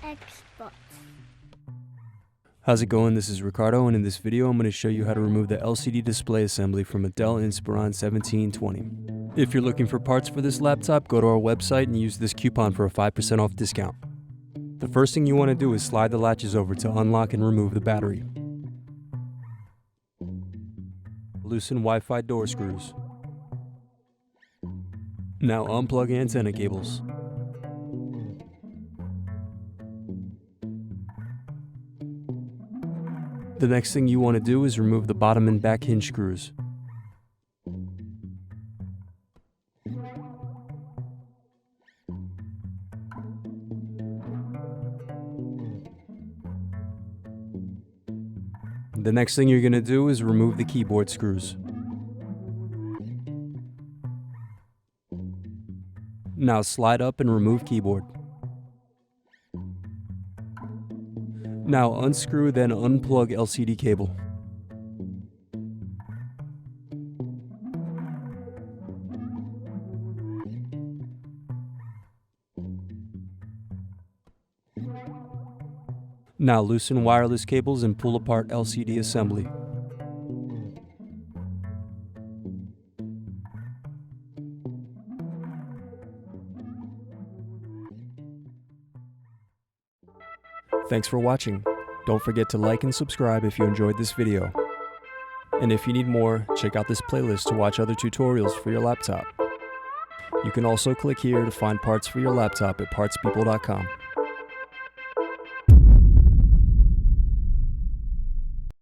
Xbox. How's it going? This is Ricardo, and in this video I'm going to show you how to remove the LCD display assembly from a Dell Inspiron 1720. If you're looking for parts for this laptop, go to our website and use this coupon for a 5% off discount. The first thing you want to do is slide the latches over to unlock and remove the battery. Loosen Wi-Fi door screws. Now unplug antenna cables. The next thing you want to do is remove the bottom and back hinge screws. The next thing you're going to do is remove the keyboard screws. Now slide up and remove keyboard. Now unscrew, then unplug LCD cable. Now loosen wireless cables and pull apart LCD assembly. Thanks for watching. Don't forget to like and subscribe if you enjoyed this video. And if you need more, check out this playlist to watch other tutorials for your laptop. You can also click here to find parts for your laptop at partspeople.com.